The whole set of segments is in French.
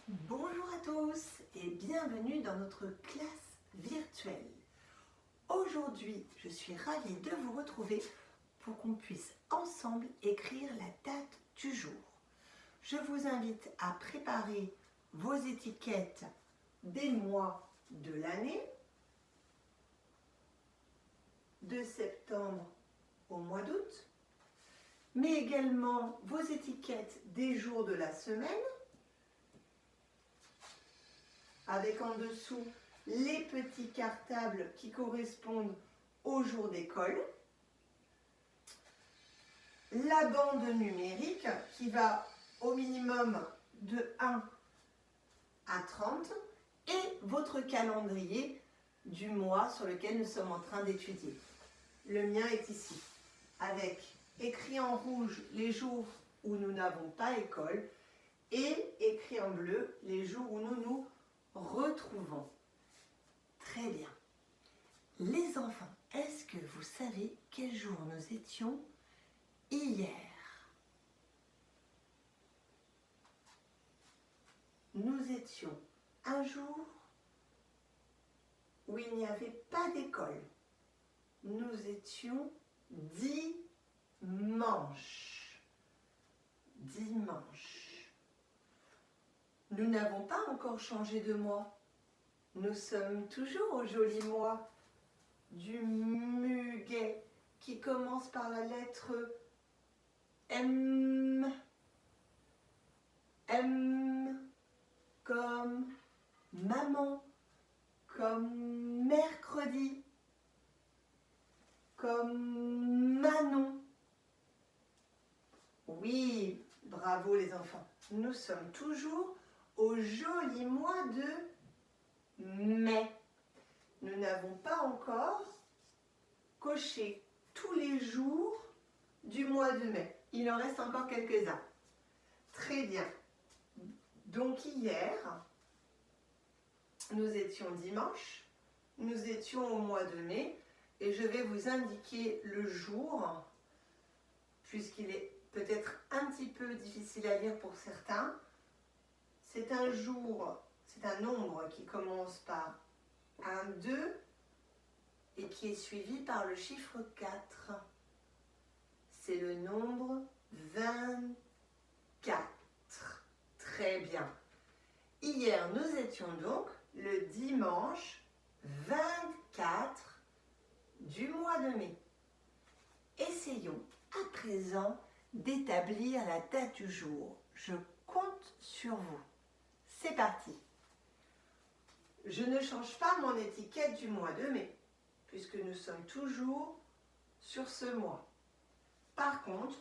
Bonjour à tous et bienvenue dans notre classe virtuelle. Aujourd'hui, je suis ravie de vous retrouver pour qu'on puisse ensemble écrire la date du jour. Je vous invite à préparer vos étiquettes des mois de l'année, de septembre au mois d'août, mais également vos étiquettes des jours de la semaine, avec en dessous les petits cartables qui correspondent aux jours d'école, la bande numérique qui va au minimum de 1 à 30 et votre calendrier du mois sur lequel nous sommes en train d'étudier. Le mien est ici, avec écrit en rouge les jours où nous n'avons pas école et écrit en bleu les jours où nous nous retrouvons. Très bien. Les enfants, est-ce que vous savez quel jour nous étions hier? Nous étions un jour où il n'y avait pas d'école. Nous étions dimanche. Dimanche. Nous n'avons pas encore changé de mois. Nous sommes toujours au joli mois du muguet qui commence par la lettre M. M comme maman, comme mercredi, comme Manon. Oui, bravo les enfants. Nous sommes toujours au joli mois de mai. Nous n'avons pas encore coché tous les jours du mois de mai. Il en reste encore quelques-uns. Très bien. Donc hier, nous étions dimanche, nous étions au mois de mai et je vais vous indiquer le jour, puisqu'il est peut-être un petit peu difficile à lire pour certains. C'est un jour, c'est un nombre qui commence par 1, 2 et qui est suivi par le chiffre 4. C'est le nombre 24. Très bien. Hier, nous étions donc le dimanche 24 du mois de mai. Essayons à présent d'établir la date du jour. Je compte sur vous. C'est parti. Je ne change pas mon étiquette du mois de mai, puisque nous sommes toujours sur ce mois. Par contre,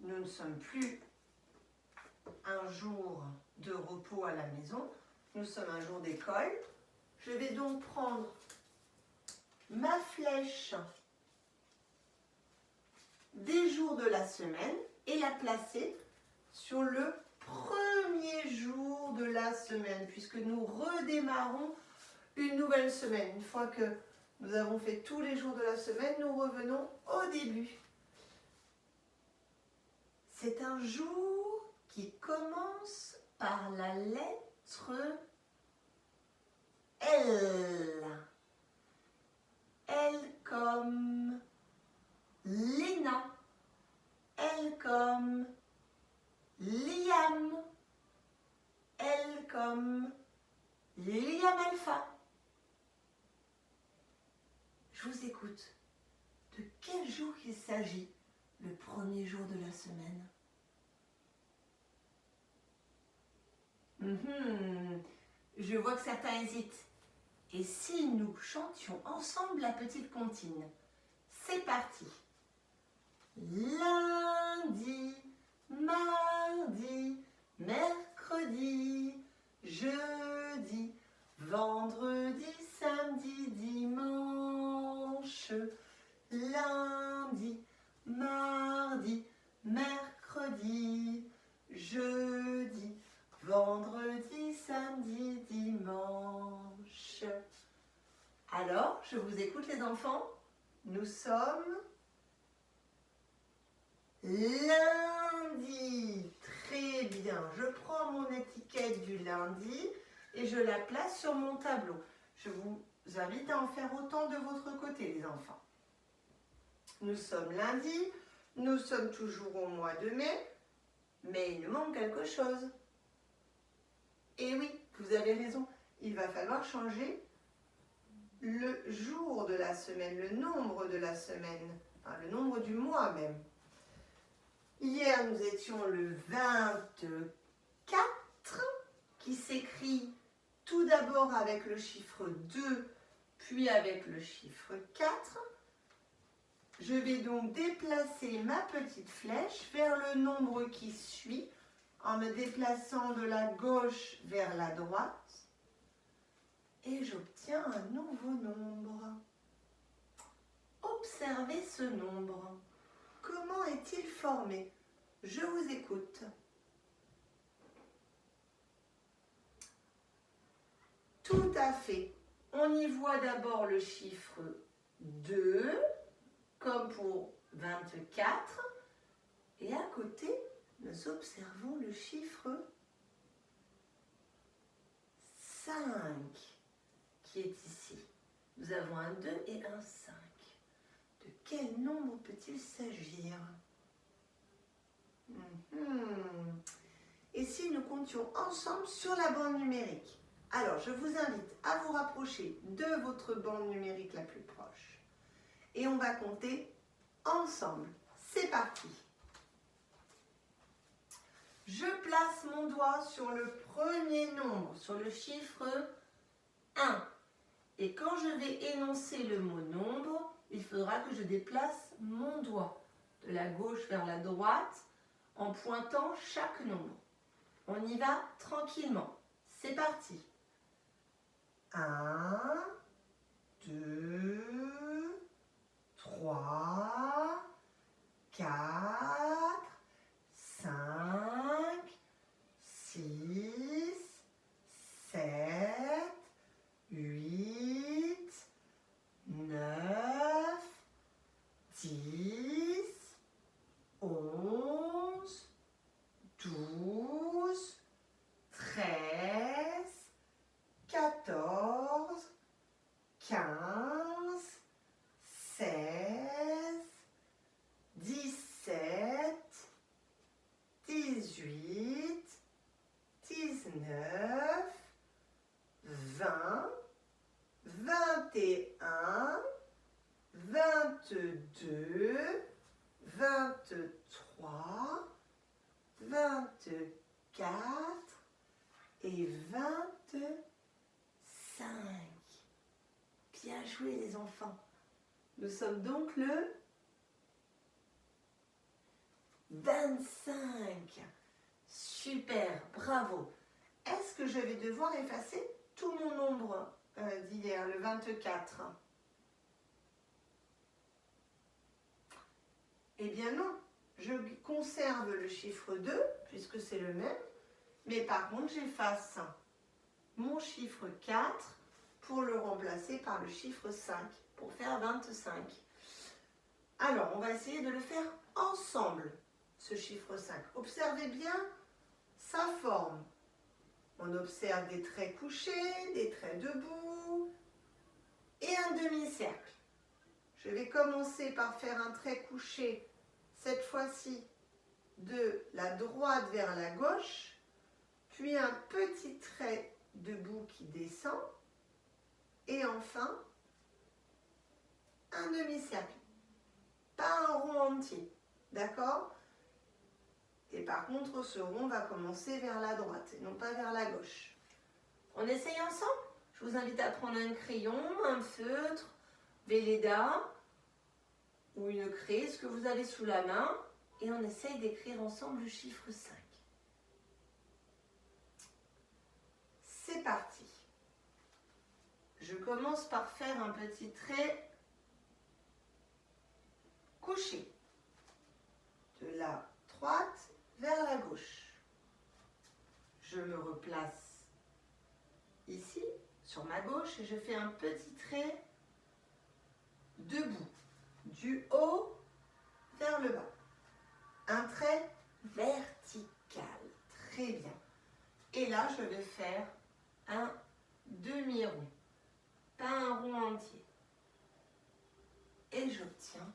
nous ne sommes plus un jour de repos à la maison, nous sommes un jour d'école. Je vais donc prendre ma flèche des jours de la semaine et la placer sur le premier jour de la semaine, puisque nous redémarrons une nouvelle semaine. Une fois que nous avons fait tous les jours de la semaine, nous revenons au début. C'est un jour qui commence par la lettre L. L comme Léna. L comme Liam. L comme Liam Alpha. Je vous écoute. De quel jour il s'agit, le premier jour de la semaine? Je vois que certains hésitent. Et si nous chantions ensemble la petite comptine? C'est parti. Lundi, mardi, mercredi, jeudi, vendredi, samedi, dimanche. Lundi, mardi, mercredi, jeudi, vendredi, samedi, dimanche. Alors, je vous écoute les enfants. Nous sommes lundi. Très bien. Je prends mon étiquette du lundi et je la place sur mon tableau. Je vous invite à en faire autant de votre côté, les enfants. Nous sommes lundi, nous sommes toujours au mois de mai, mais il nous manque quelque chose. Et oui, vous avez raison, il va falloir changer le jour de la semaine, le nombre de la semaine, enfin, le nombre du mois même. Hier, nous étions le 24, qui s'écrit tout d'abord avec le chiffre 2, puis avec le chiffre 4. Je vais donc déplacer ma petite flèche vers le nombre qui suit, en me déplaçant de la gauche vers la droite. Et j'obtiens un nouveau nombre. Observez ce nombre. Comment est-il formé? Je vous écoute. Tout à fait. On y voit d'abord le chiffre 2, comme pour 24. Et à côté, nous observons le chiffre 5 qui est ici. Nous avons un 2 et un 5. De quel nombre peut-il s'agir? Et si nous comptions ensemble sur la bande numérique? Alors, je vous invite à vous rapprocher de votre bande numérique la plus proche. Et on va compter ensemble. C'est parti. Je place mon doigt sur le premier nombre, sur le chiffre 1. Et quand je vais énoncer le mot nombre, il faudra que je déplace mon doigt de la gauche vers la droite en pointant chaque nombre. On y va tranquillement. C'est parti. 1, 2, 3, 4, 5, 6, 7, 8, 9, 10, 11, 12, 13, 14, 15, 16, 17, 18, 19, 20, 21, 22, 23, 24 et 25. Bien joué les enfants. Nous sommes donc le 25. Super, bravo. Est-ce que je vais devoir effacer tout mon nombre d'hier, le 24? Eh bien non, je conserve le chiffre 2, puisque c'est le même, mais par contre j'efface mon chiffre 4 pour le remplacer par le chiffre 5, pour faire 25. Alors, on va essayer de le faire ensemble, ce chiffre 5. Observez bien sa forme. On observe des traits couchés, des traits debout et un demi-cercle. Je vais commencer par faire un trait couché, cette fois-ci de la droite vers la gauche, puis un petit trait debout qui descend, et enfin un demi-cercle, pas un rond entier, d'accord? Et par contre, ce rond va commencer vers la droite et non pas vers la gauche. On essaye ensemble? Je vous invite à prendre un crayon, un feutre, Velleda ou une craie, ce que vous avez sous la main, et on essaye d'écrire ensemble le chiffre 5. C'est parti. Je commence par faire un petit trait couché de la droite vers la gauche. Je me replace ici, sur ma gauche, et je fais un petit trait debout, du haut vers le bas. Un trait vertical. Très bien. Et là, je vais faire un demi-rond, pas un rond entier. Et j'obtiens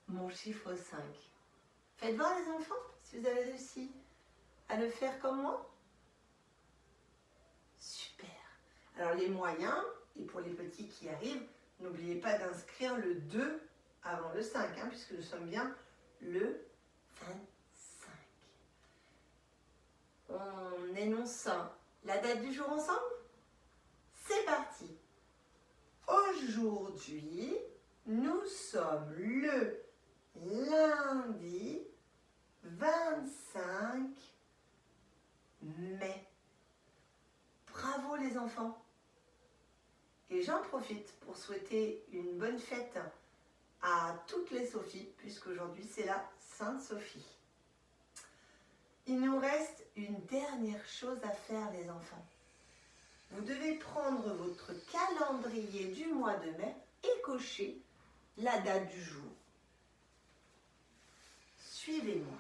mon chiffre 5. Faites voir les enfants si vous avez réussi à le faire comme moi. Super. Alors les moyens, et pour les petits qui arrivent, n'oubliez pas d'inscrire le 2 avant le 5, puisque nous sommes bien le 25. On énonce la date du jour ensemble? C'est parti. Aujourd'hui, nous sommes le lundi 25 mai. Bravo les enfants. Et j'en profite pour souhaiter une bonne fête à toutes les Sophies, puisqu'aujourd'hui c'est la Sainte Sophie. Il nous reste une dernière chose à faire les enfants. Vous devez prendre votre calendrier du mois de mai et cocher la date du jour. Suivez-moi.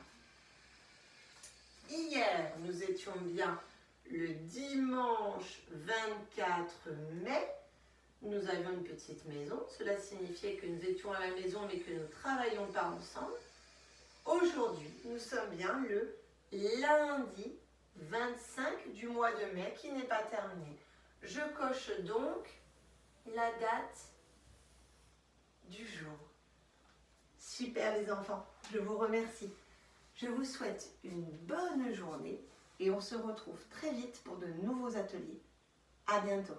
Hier, nous étions bien le dimanche 24 mai. Nous avions une petite maison. Cela signifiait que nous étions à la maison mais que nous ne travaillions pas ensemble. Aujourd'hui, nous sommes bien le lundi 25 du mois de mai qui n'est pas terminé. Je coche donc la date du jour. Super les enfants, je vous remercie. Je vous souhaite une bonne journée et on se retrouve très vite pour de nouveaux ateliers. À bientôt.